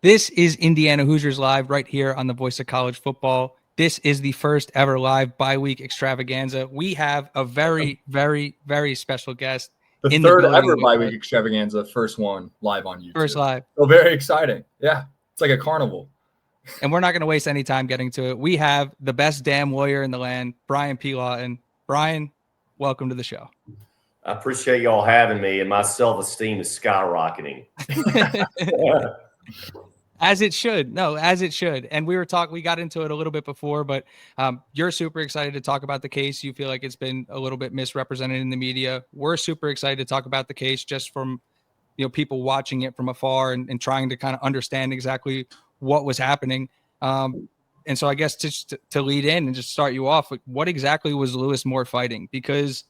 This is Indiana Hoosiers Live right here on the Voice of College Football. This is the first ever live bye-week extravaganza. We have a very, very, very special guest The in the third building ever with bye-week us. extravaganza, first one live on YouTube. First live. So very exciting. Yeah, it's like a carnival. And we're not going to waste any time getting to it. We have the best damn lawyer in the land, Brian P. Lauten. Brian, welcome to the show. I appreciate y'all having me, and my self-esteem is skyrocketing. As it should. No, as it should. And we got into it a little bit before, but you're super excited to talk about the case. You feel like it's been a little bit misrepresented in the media. We're super excited to talk about the case just from, people watching it from afar and trying to kind of understand exactly what was happening. And so I guess to lead in and just start you off, what exactly was Lewis Moore fighting? Because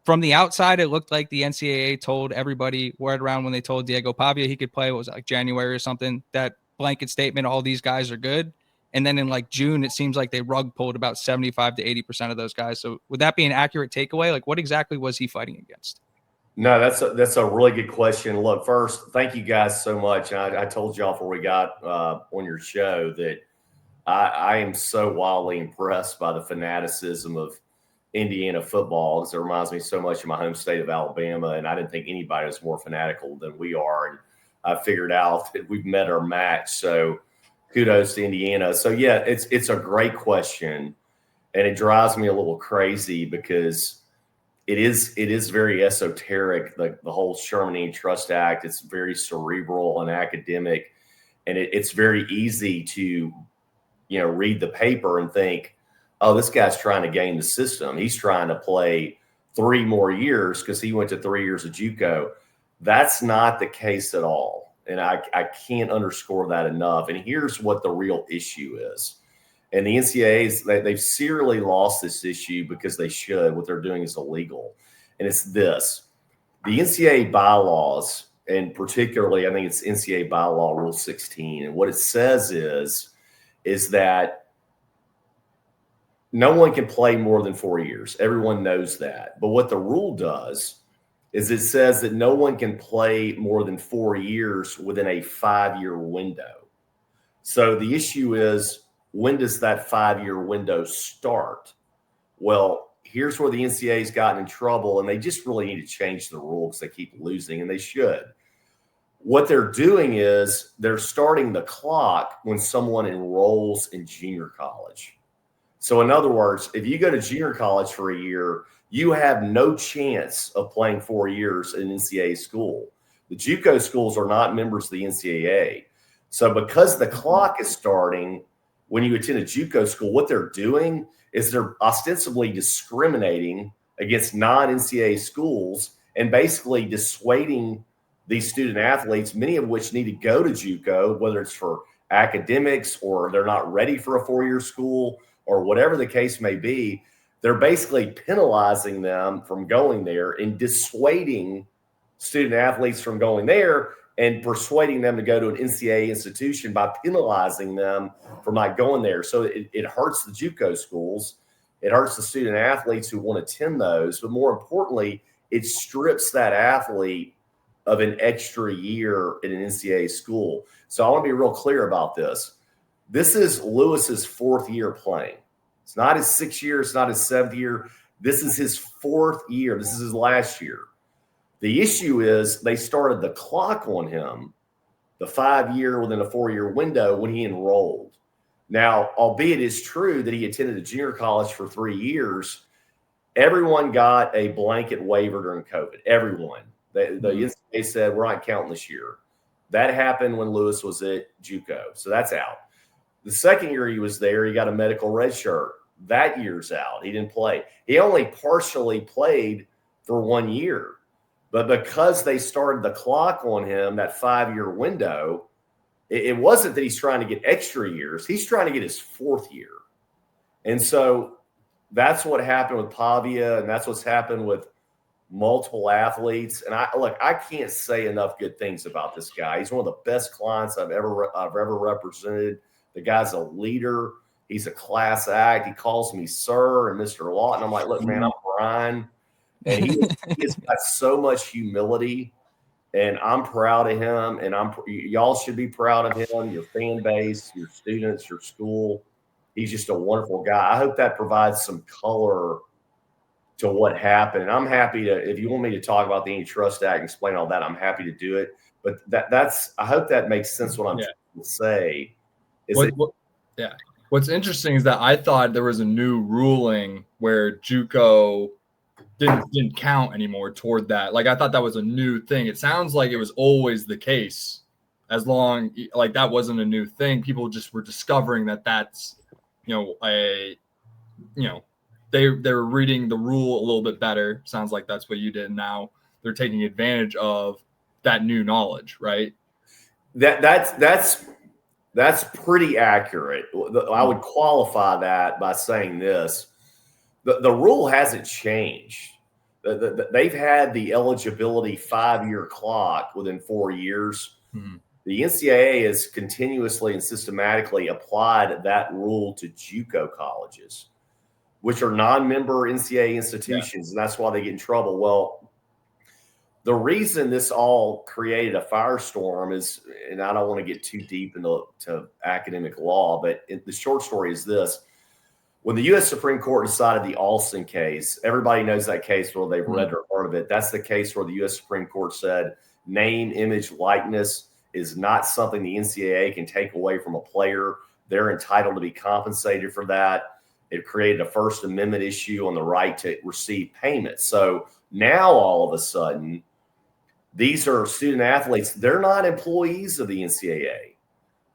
from the outside, it looked like the NCAA told everybody right around when they told Diego Pavia he could play, what was it, like January or something, that blanket statement, all these guys are good. And then in like June, it seems like they rug pulled about 75 to 80% of those guys. So would that be an accurate takeaway? Like, what exactly was he fighting against? No, that's a really good question. Look, first, thank you guys so much. And I told y'all before we got on your show that I am so wildly impressed by the fanaticism of Indiana football, because it reminds me so much of my home state of Alabama, and I didn't think anybody was more fanatical than we are. And I figured out that we've met our match. So kudos to Indiana. So yeah, it's a great question, and it drives me a little crazy because it is very esoteric. The whole Sherman Antitrust Act, it's very cerebral and academic, and it's very easy to read the paper and think, oh, this guy's trying to game the system. He's trying to play 3 more years because he went to 3 years of JUCO. That's not the case at all. And I can't underscore that enough. And here's what the real issue is. And the NCAAs, they've serially lost this issue because they should. What they're doing is illegal. And it's this. The NCAA bylaws, and particularly I think it's NCAA bylaw Rule 16, and what it says is that no one can play more than 4 years. Everyone knows that. But what the rule does is it says that no one can play more than 4 years within a 5-year window. So the issue is, when does that 5-year window start? Well, here's where the NCAA's gotten in trouble, and they just really need to change the rule because they keep losing, and they should. What they're doing is they're starting the clock when someone enrolls in junior college. So in other words, if you go to junior college for a year, you have no chance of playing 4 years in NCAA school. The JUCO schools are not members of the NCAA. So because the clock is starting when you attend a JUCO school, what they're doing is they're ostensibly discriminating against non-NCAA schools and basically dissuading these student athletes, many of which need to go to JUCO, whether it's for academics or they're not ready for a 4-year school or whatever the case may be. They're basically penalizing them from going there and dissuading student athletes from going there and persuading them to go to an NCAA institution by penalizing them for not going there. So it hurts the JUCO schools. It hurts the student athletes who want to attend those. But more importantly, it strips that athlete of an extra year in an NCAA school. So I want to be real clear about this. This is Lewis's 4th year playing. It's not his 6th year. It's not his 7th year. This is his 4th year. This is his last year. The issue is they started the clock on him, the 5-year within a 4-year window, when he enrolled. Now, albeit it's true that he attended a junior college for 3 years, everyone got a blanket waiver during COVID. Everyone. The NCAA said, we're not counting this year. That happened when Lewis was at JUCO. So that's out. The 2nd year he was there, he got a medical red shirt. That year's out. He didn't play. He only partially played for 1 year. But because they started the clock on him, that 5-year window, it wasn't that he's trying to get extra years. He's trying to get his 4th year. And so that's what happened with Pavia, and that's what's happened with multiple athletes. And I can't say enough good things about this guy. He's one of the best clients I've ever represented. The guy's a leader. He's a class act. He calls me sir and Mr. Lauten. I'm like, look, man, I'm Brian. And he has got so much humility And I'm proud of him, and y'all should be proud of him, your fan base, your students, your school. He's just a wonderful guy. I hope that provides some color to what happened. And I'm happy to, if you want me to talk about the Antitrust Act and explain all that, I'm happy to do it. But that's I hope that makes sense what I'm trying to say. What's interesting is that I thought there was a new ruling where JUCO didn't count anymore toward that. Like I thought that was a new thing. It sounds like it was always the case, as long like that wasn't a new thing. People just were discovering that that's they were reading the rule a little bit better. Sounds like that's what you did. Now they're taking advantage of that new knowledge, right? That's pretty accurate. I would qualify that by saying this. The rule hasn't changed. They've had the eligibility 5-year clock within 4 years. Mm-hmm. The NCAA has continuously and systematically applied that rule to JUCO colleges, which are non-member NCAA institutions, and that's why they get in trouble. Well, the reason this all created a firestorm is, and I don't want to get too deep into academic law, but the short story is this. When the U.S. Supreme Court decided the Alston case, everybody knows that case where they've read or heard of it. That's the case where the U.S. Supreme Court said name, image, likeness is not something the NCAA can take away from a player. They're entitled to be compensated for that. It created a First Amendment issue on the right to receive payment. So now all of a sudden, these are student athletes. They're not employees of the NCAA.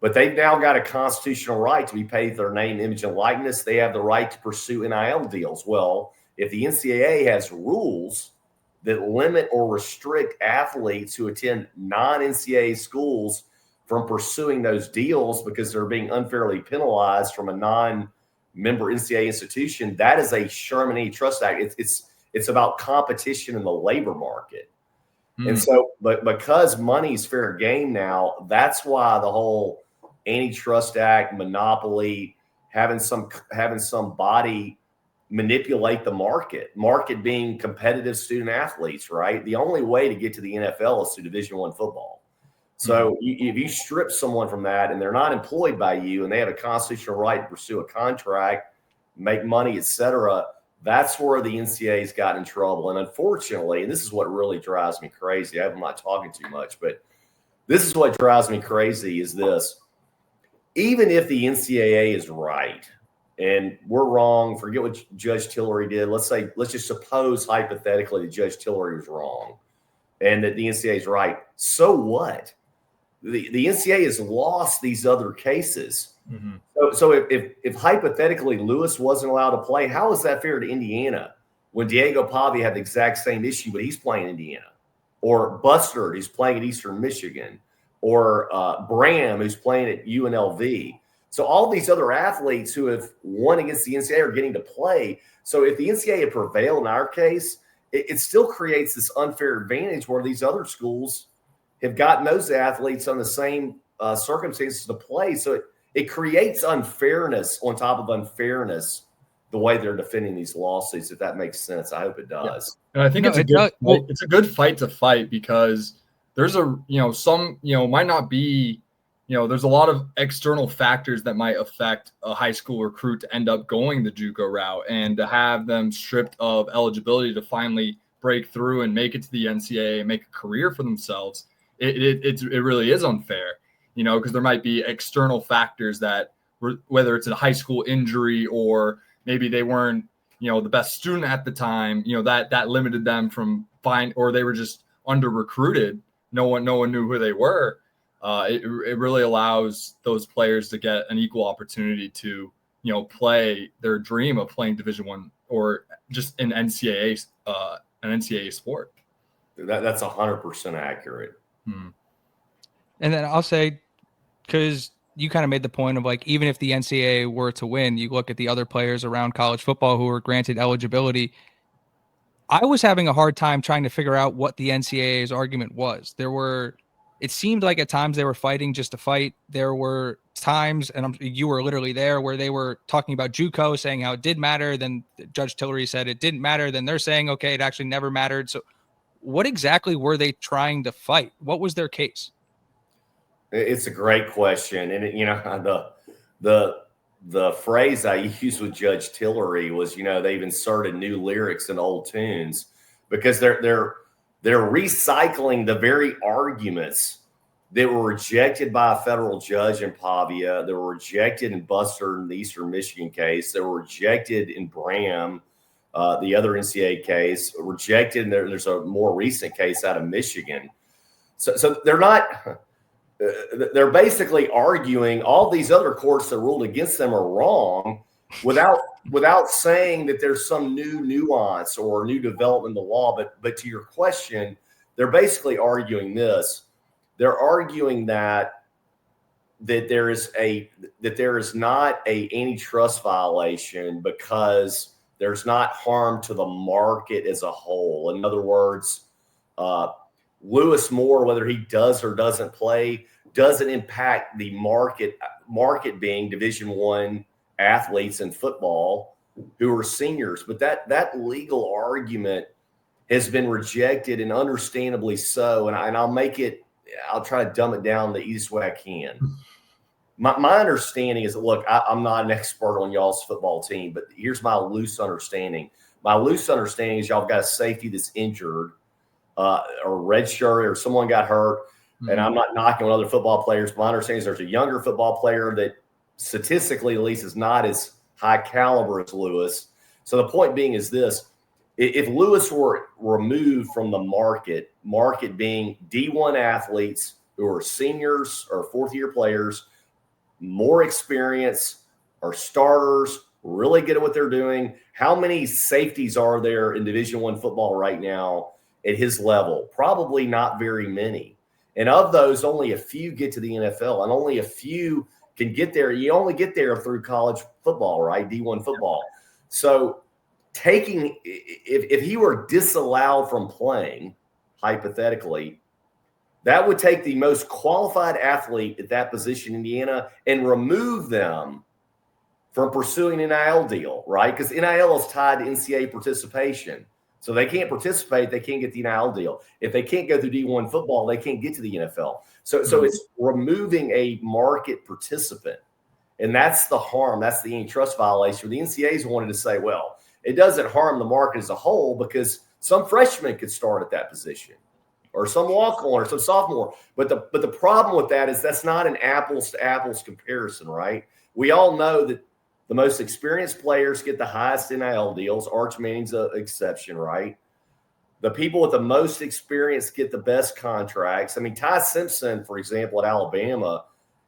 But they've now got a constitutional right to be paid their name, image, and likeness. They have the right to pursue NIL deals. Well, if the NCAA has rules that limit or restrict athletes who attend non-NCAA schools from pursuing those deals because they're being unfairly penalized from a non-member NCAA institution, that is a Sherman Antitrust Act. It's about competition in the labor market. And so, but because money's fair game now, that's why the whole Antitrust Act, monopoly, having some body manipulate the market being competitive student athletes, right? The only way to get to the NFL is through Division I football. So if you strip someone from that and they're not employed by you and they have a constitutional right to pursue a contract, make money, etc., that's where the NCAA's got in trouble. And unfortunately, and this is what really drives me crazy. I'm not talking too much, but this is what drives me crazy is this. Even if the NCAA is right and we're wrong, forget what Judge Tillery did. Let's just suppose hypothetically that Judge Tillery was wrong and that the NCAA is right. So what? The NCAA has lost these other cases. Mm-hmm. So if hypothetically Lewis wasn't allowed to play, how is that fair to Indiana when Diego Pavi had the exact same issue, but he's playing Indiana? Or Bustard, who's playing at Eastern Michigan? Or Bram, who's playing at UNLV? So all these other athletes who have won against the NCAA are getting to play. So if the NCAA had prevailed in our case, it still creates this unfair advantage where these other schools have gotten those athletes on the same circumstances to play. So it creates unfairness on top of unfairness the way they're defending these lawsuits, if that makes sense. I hope it does. Yeah. And I think it's a good fight to fight because there's might not be, there's a lot of external factors that might affect a high school recruit to end up going the JUCO route, and to have them stripped of eligibility to finally break through and make it to the NCAA and make a career for themselves. It really is unfair, because there might be external factors that, whether it's a high school injury or maybe they weren't, the best student at the time, that limited them from or they were just under recruited. No one knew who they were. It really allows those players to get an equal opportunity to, play their dream of playing Division I or just an NCAA sport. That's 100% accurate. And then I'll say, because you kind of made the point of like, even if the NCAA were to win, you look at the other players around college football who were granted eligibility. I was having a hard time trying to figure out what the NCAA's argument was. It seemed like at times they were fighting just to fight. There were times, and you were literally there, where they were talking about JUCO, saying how it did matter. Then Judge Tillery said it didn't matter. Then they're saying, okay, it actually never mattered. So what exactly were they trying to fight? What was their case? It's a great question. And, the phrase I used with Judge Tillery was, they've inserted new lyrics in old tunes because they're recycling the very arguments that were rejected by a federal judge in Pavia, that were rejected in Buster in the Eastern Michigan case, that were rejected in Bram, the other NCAA case, rejected. And there's a more recent case out of Michigan. So they're not. They're basically arguing all these other courts that ruled against them are wrong without saying that there's some new nuance or new development in the law. But to your question, they're basically arguing this. They're arguing that there is not a antitrust violation because there's not harm to the market as a whole. In other words, Lewis Moore, whether he does or doesn't play, doesn't impact the market being Division I athletes in football who are seniors. But that legal argument has been rejected, and understandably so. And I'll try to dumb it down the easiest way I can. My understanding is that, look, I'm not an expert on y'all's football team, but here's my loose understanding. My loose understanding is y'all have got a safety that's injured, or redshirt, or someone got hurt. Mm-hmm. And I'm not knocking on other football players. My understanding is there's a younger football player that statistically at least is not as high caliber as Lewis. So the point being is this: if Lewis were removed from the market being D1 athletes who are seniors or fourth-year players, more experience, are starters, really good at what they're doing. How many safeties are there in Division I football right now at his level? Probably not very many. And of those, only a few get to the NFL, and only a few can get there. You only get there through college football, right? D1 football. So if he were disallowed from playing, hypothetically, that would take the most qualified athlete at that position in Indiana and remove them from pursuing an NIL deal, right? Because NIL is tied to NCAA participation. So they can't participate, they can't get the NIL deal. If they can't go through D1 football, they can't get to the NFL. So it's removing a market participant. And that's the harm. That's the antitrust violation. The NCAA's wanted to say, well, it doesn't harm the market as a whole because some freshman could start at that position, or some walk-on, or some sophomore. But the problem with that is that's not an apples-to-apples comparison, right? We all know that the most experienced players get the highest NIL deals. Arch Manning's an exception, right? The people with the most experience get the best contracts. I mean, Ty Simpson, for example, at Alabama,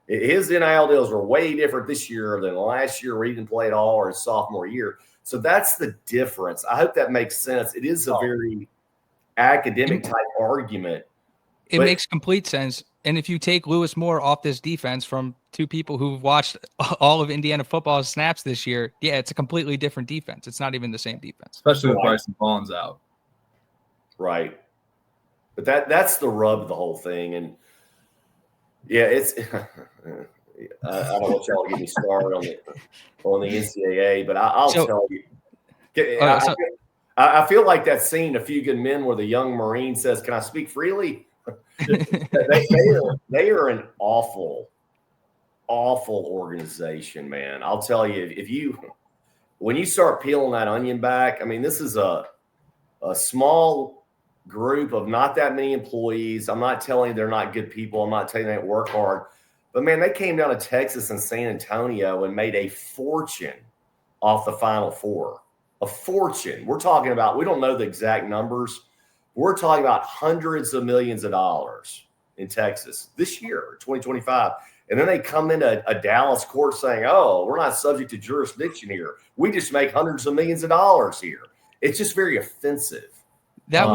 his NIL deals were way different this year than last year where he didn't play at all, or his sophomore year. So that's the difference. I hope that makes sense. It is a very academic type argument. It makes complete sense. And if you take Lewis Moore off this defense from two people who've watched all of Indiana football snaps this year, yeah, it's a completely different defense. It's not even the same defense. Especially with Bryson Bonds out. Right. But that's the rub of the whole thing. And yeah, it's I don't want y'all to get me started on the NCAA, but I'll tell you. I feel like that scene, A Few Good Men, where the young Marine says, "Can I speak freely?" they are an awful organization, man. I'll tell you, when you start peeling that onion back, I mean, this is a small group of not that many employees. I'm not telling you they're not good people. I'm not telling you they don't work hard. But, man, they came down to Texas and San Antonio and made a fortune off the Final Four. A fortune. We're talking about, we don't know the exact numbers. We're talking about hundreds of millions of dollars in Texas this year, 2025. And then they come into a Dallas court saying, oh, we're not subject to jurisdiction here. We just make hundreds of millions of dollars here. It's just very offensive. That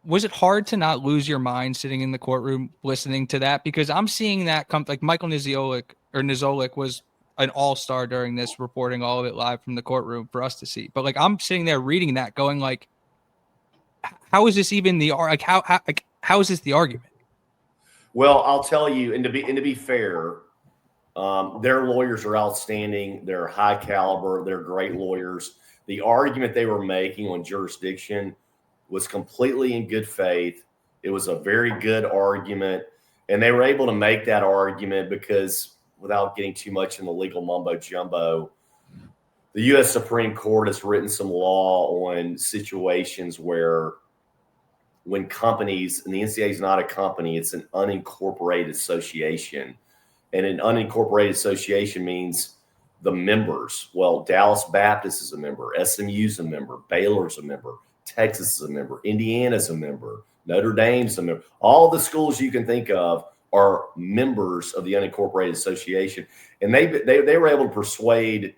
was it hard to not lose your mind sitting in the courtroom listening to that? Because I'm seeing that come, like Michael Nizolik was an all-star during this, reporting all of it live from the courtroom for us to see. But like, I'm sitting there reading that going like, how is this even how is this the argument? Well, I'll tell you, and to be fair, their lawyers are outstanding. They're high caliber. They're great lawyers. The argument they were making on jurisdiction was completely in good faith. It was a very good argument. And they were able to make that argument because, without getting too much in the legal mumbo jumbo, the U.S. Supreme Court has written some law on situations where, when companies, and the NCAA is not a company, it's an unincorporated association. And an unincorporated association means the members. Well, Dallas Baptist is a member, SMU's a member, Baylor's a member, Texas is a member, Indiana's a member, Notre Dame's a member. All the schools you can think of are members of the unincorporated association. And they were able to persuade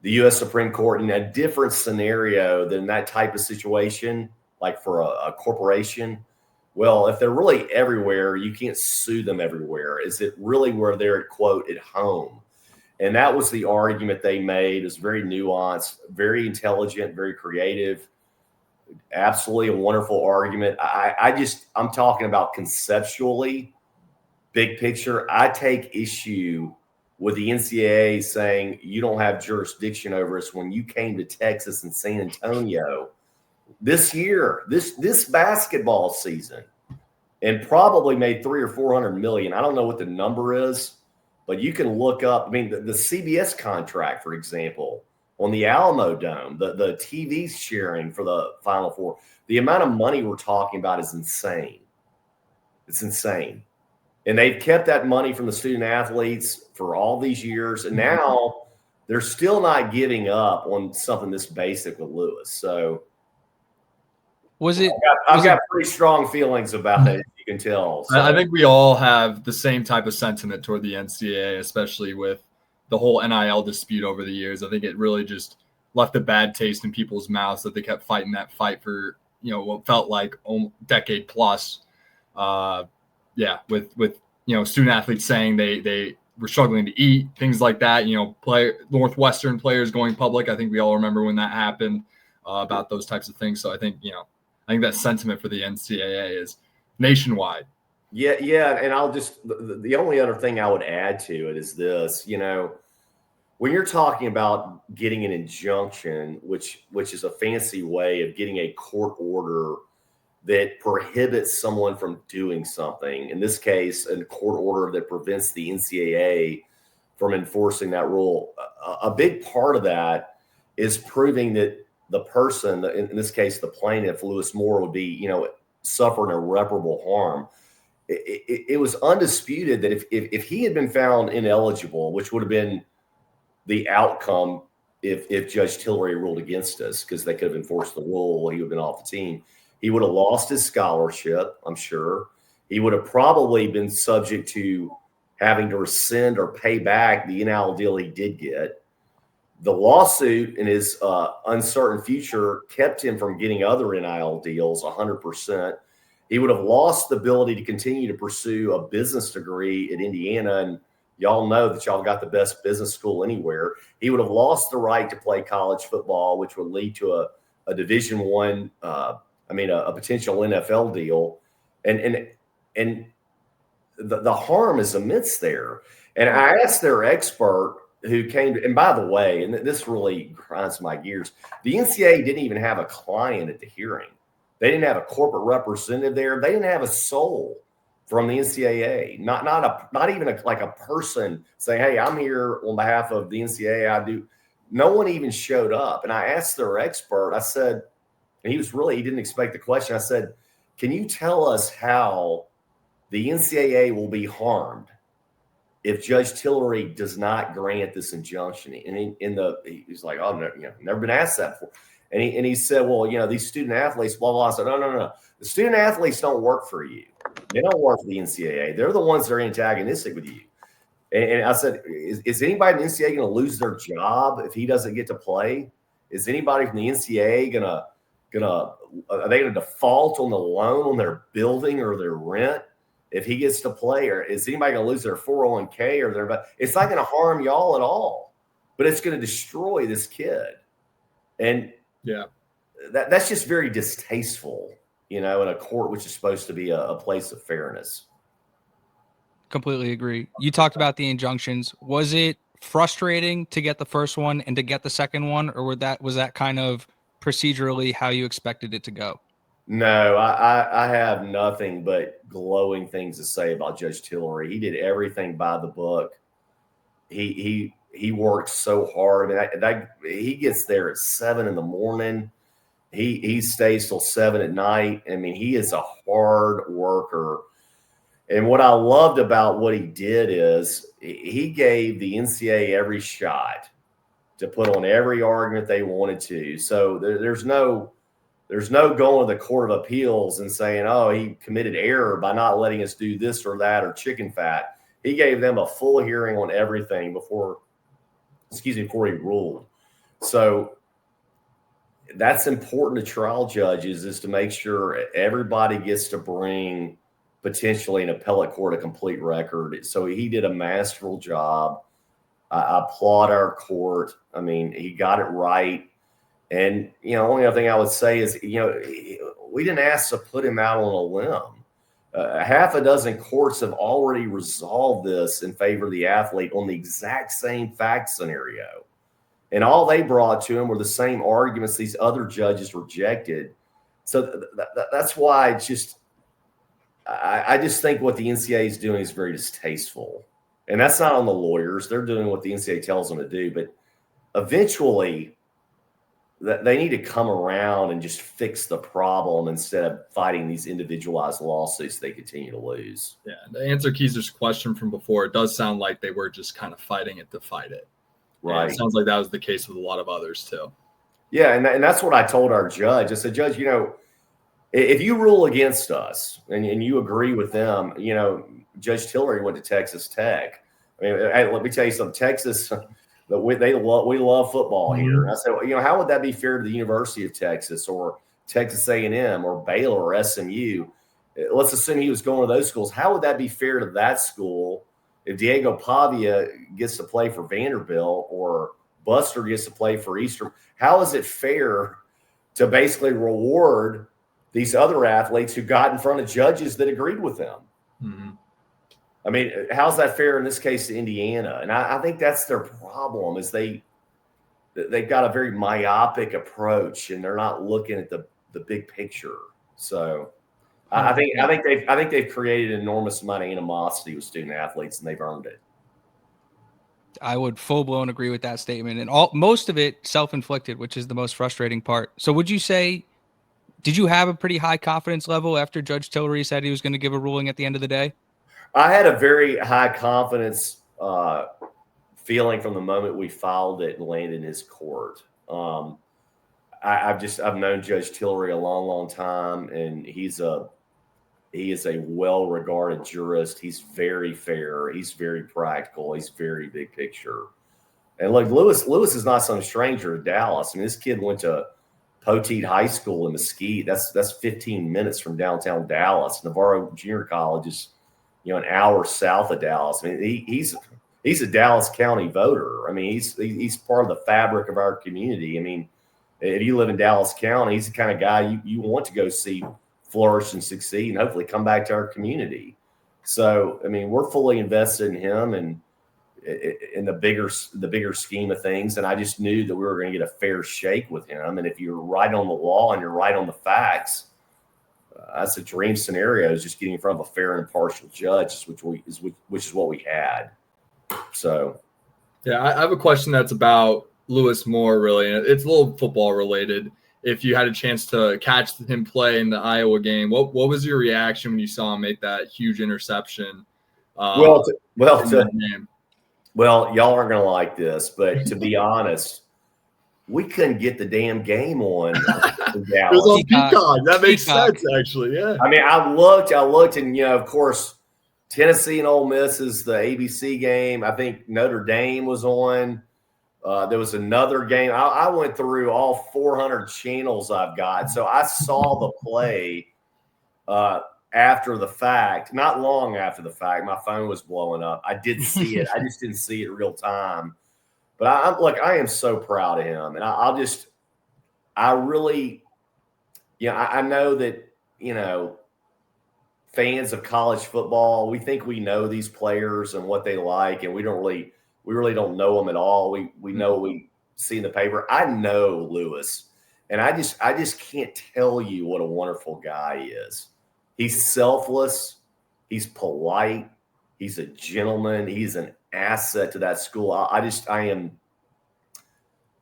the U.S. Supreme Court in a different scenario than that type of situation, like for a corporation. Well, if they're really everywhere, you can't sue them everywhere. Is it really where they're, quote, at home? And that was the argument they made. It was very nuanced, very intelligent, very creative. Absolutely a wonderful argument. I'm talking about conceptually, big picture. I take issue with the NCAA saying you don't have jurisdiction over us when you came to Texas and San Antonio this year, this basketball season, and probably made $300 or $400 million. I don't know what the number is, but you can look up. I mean, the CBS contract, for example, on the Alamo Dome, the TV sharing for the Final Four, the amount of money we're talking about is insane. It's insane. And they've kept that money from the student athletes for all these years. And now they're still not giving up on something this basic with Lewis. So I've got pretty strong feelings about it, you can tell. So. I think we all have the same type of sentiment toward the NCAA, especially with the whole NIL dispute over the years. I think it really just left a bad taste in people's mouths that they kept fighting that fight for, what felt like a decade plus. With student athletes saying they were struggling to eat, things like that. Northwestern players going public. I think we all remember when that happened about those types of things. So I think that sentiment for the NCAA is nationwide. Yeah, and I'll just the only other thing I would add to it is this. When you're talking about getting an injunction, which is a fancy way of getting a court order that prohibits someone from doing something, in this case, a court order that prevents the NCAA from enforcing that rule, a big part of that is proving that the person, in this case, the plaintiff, Lewis Moore, would be, suffering irreparable harm. It was undisputed that if he had been found ineligible, which would have been the outcome if Judge Tillery ruled against us, because they could have enforced the rule, he would have been off the team. He would have lost his scholarship, I'm sure. He would have probably been subject to having to rescind or pay back the NIL deal he did get. The lawsuit and his uncertain future kept him from getting other NIL deals 100%. He would have lost the ability to continue to pursue a business degree at Indiana, and y'all know that y'all got the best business school anywhere. He would have lost the right to play college football, which would lead to a Division I, a potential NFL deal, and the harm is immense there. And I asked their expert who came to, and by the way, and this really grinds my gears, the NCAA didn't even have a client at the hearing. They didn't have a corporate representative there. They didn't have a soul from the NCAA. Not even a person saying, "Hey, I'm here on behalf of the NCAA. I do." No one even showed up. And I asked their expert. I said, and he didn't expect the question. I said, "Can you tell us how the NCAA will be harmed if Judge Tillery does not grant this injunction?" And he's like, "Oh, never been asked that before." And he said, "Well, these student athletes, blah, blah." I said, No. The student athletes don't work for you. They don't work for the NCAA. They're the ones that are antagonistic with you. And I said, is anybody in the NCAA going to lose their job if he doesn't get to play? Is anybody from the NCAA are they going to default on the loan on their building or their rent if he gets to play? Or is anybody going to lose their 401k or their? It's not going to harm y'all at all, but it's going to destroy this kid. And yeah, that's just very distasteful, in a court which is supposed to be a place of fairness. Completely agree. You talked about the injunctions. Was it frustrating to get the first one and to get the second one, or was that kind of procedurally how you expected it to go? No, I have nothing but glowing things to say about Judge Tillery. He did everything by the book. He works so hard. I mean, he gets there at 7 a.m. He stays till 7 p.m. I mean, he is a hard worker. And what I loved about what he did is he gave the NCAA every shot to put on every argument they wanted to. So there's no going to the Court of Appeals and saying, oh, he committed error by not letting us do this or that or chicken fat. He gave them a full hearing on everything before he ruled. So that's important to trial judges, is to make sure everybody gets to bring potentially an appellate court a complete record. So he did a masterful job. I applaud our court. I mean, he got it right. And, only other thing I would say is, we didn't ask to put him out on a limb. Half a dozen courts have already resolved this in favor of the athlete on the exact same fact scenario. And all they brought to him were the same arguments these other judges rejected. So that's why I just think what the NCAA is doing is very distasteful. And that's not on the lawyers. They're doing what the NCAA tells them to do. But eventually, they need to come around and just fix the problem instead of fighting these individualized lawsuits they continue to lose. Yeah. To answer Keezer's question from before, it does sound like they were just kind of fighting it to fight it. Right. And it sounds like that was the case with a lot of others too. Yeah. And that's what I told our judge. I said, Judge, if you rule against us and you agree with them, Judge Tillery went to Texas Tech. I mean, hey, let me tell you something. Texas, we love football here. And I said, how would that be fair to the University of Texas or Texas A&M or Baylor or SMU? Let's assume he was going to those schools. How would that be fair to that school if Diego Pavia gets to play for Vanderbilt or Buster gets to play for Eastern? How is it fair to basically reward these other athletes who got in front of judges that agreed with them? Mm-hmm. I mean, how's that fair in this case to Indiana? And I think that's their problem, is they've got a very myopic approach and they're not looking at the big picture. So I think they've created an enormous amount of animosity with student athletes, and they've earned it. I would full blown agree with that statement, and most of it self-inflicted, which is the most frustrating part. So would you say, did you have a pretty high confidence level after Judge Tillery said he was going to give a ruling at the end of the day? I had a very high confidence feeling from the moment we filed it and landed in his court. I've known Judge Tillery a long, long time, and he is a well-regarded jurist. He's very fair. He's very practical. He's very big picture. And look, Lewis is not some stranger to Dallas. I mean, this kid went to Poteet High School in Mesquite. That's 15 minutes from downtown Dallas. Navarro Junior College is, an hour south of Dallas. I mean, he's a Dallas County voter. I mean, he's part of the fabric of our community. I mean, if you live in Dallas County, he's the kind of guy you want to go see flourish and succeed and hopefully come back to our community. So, I mean, we're fully invested in him and in the bigger scheme of things. And I just knew that we were going to get a fair shake with him. And if you're right on the law and you're right on the facts, that's a dream scenario, is just getting in front of a fair and impartial judge, which is what we had. So, yeah, I have a question that's about Lewis Moore, really. And it's a little football related. If you had a chance to catch him play in the Iowa game, what was your reaction when you saw him make that huge interception? Well, y'all aren't going to like this, but to be honest, we couldn't get the damn game on in Dallas. It was on Peacock. That makes sense, actually. Yeah. I mean, I looked, and of course, Tennessee and Ole Miss is the ABC game. I think Notre Dame was on. There was another game. I went through all 400 channels I've got, so I saw the play after the fact. Not long after the fact, my phone was blowing up. I did see it. I just didn't see it real time. But I am so proud of him, and I really, I know that, fans of college football, we think we know these players and what they like, and we really don't know them at all. We know what we see in the paper. I know Lewis, And I just can't tell you what a wonderful guy he is. He's selfless. He's polite. He's a gentleman. He's an asset to that school.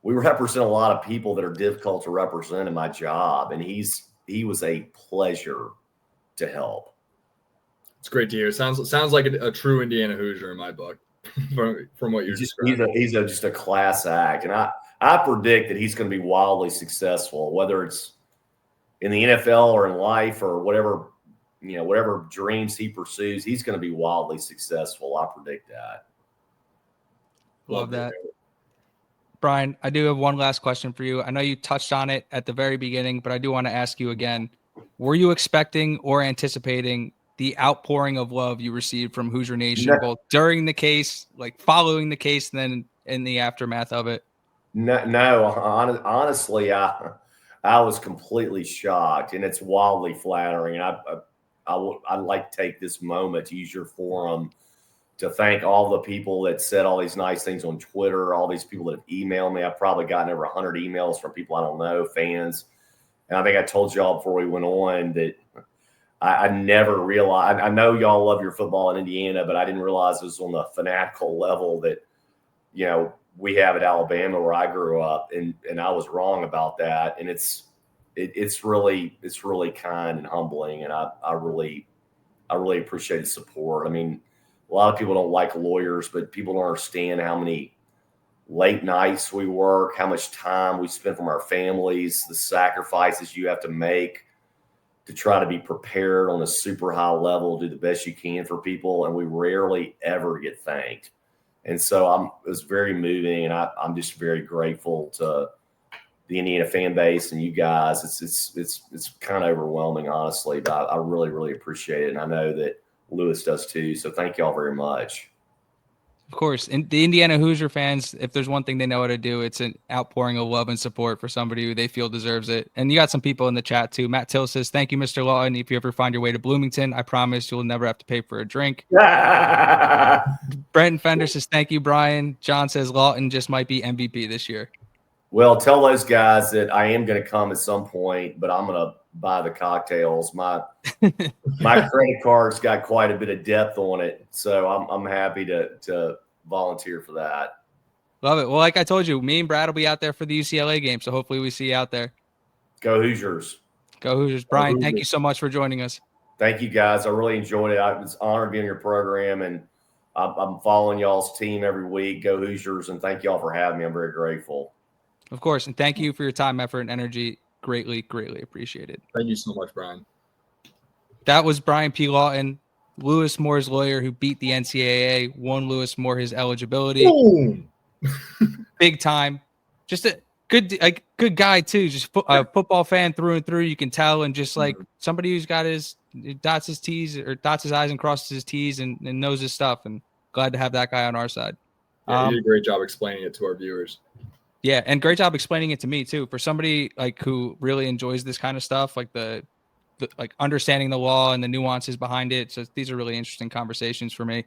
We represent a lot of people that are difficult to represent in my job. And he was a pleasure to help. It's great to hear. Sounds like a true Indiana Hoosier in my book from what you're describing. He's just a class act. And I predict that he's going to be wildly successful, whether it's in the NFL or in life or whatever dreams he pursues. He's going to be wildly successful. I predict that. Love that. Brian, I do have one last question for you. I know you touched on it at the very beginning, but I do want to ask you again. Were you expecting or anticipating the outpouring of love you received from Hoosier Nation, both during the case, like following the case, and then in the aftermath of it? No, honestly, I was completely shocked, and it's wildly flattering. And I'd like to take this moment to use your forum to thank all the people that said all these nice things on Twitter, all these people that have emailed me. I've probably gotten over 100 emails from people I don't know, fans. And I think I told y'all before we went on that I never realized. I know y'all love your football in Indiana, but I didn't realize it was on the fanatical level that, we have at Alabama where I grew up, and I was wrong about that. And it's really kind and humbling, and I really appreciate the support. I mean, a lot of people don't like lawyers, but people don't understand how many late nights we work, how much time we spend from our families, the sacrifices you have to make to try to be prepared on a super high level, do the best you can for people. And we rarely ever get thanked. And so it was very moving, and I'm just very grateful to the Indiana fan base and you guys. It's kind of overwhelming, honestly, but I really, really appreciate it. And I know that Lewis does too. So thank y'all very much. Of course. And the Indiana Hoosier fans, if there's one thing they know how to do, it's an outpouring of love and support for somebody who they feel deserves it. And you got some people in the chat too. Matt Till says, thank you, Mr. Lauten. If you ever find your way to Bloomington, I promise you'll never have to pay for a drink. Brenton Fender says, thank you, Brian. John says, Lauten just might be MVP this year. Well, tell those guys that I am going to come at some point, but I'm going to buy the cocktails. My credit card's got quite a bit of depth on it, so I'm happy to volunteer for that. Love it. Well, like I told you, me and Brad will be out there for the UCLA game, so hopefully we see you out there. Go Hoosiers. Go Hoosiers. Brian, thank you so much for joining us. Thank you, guys. I really enjoyed it. I was honored to be in your program, and I'm following y'all's team every week. Go Hoosiers, and thank y'all for having me. I'm very grateful. Of course, and thank you for your time, effort, and energy. Greatly, greatly appreciated. Thank you so much, Brian. That was Brian P. Lauten, Lewis Moore's lawyer who beat the NCAA, won Lewis Moore his eligibility. Boom. Big time. Just a good guy too. Just a football fan through and through. You can tell, and just like somebody who's got dots his I's and crosses his T's and knows his stuff. And glad to have that guy on our side. Yeah, you did a great job explaining it to our viewers. Yeah, and great job explaining it to me too. For somebody like who really enjoys this kind of stuff, like the like understanding the law and the nuances behind it. So these are really interesting conversations for me.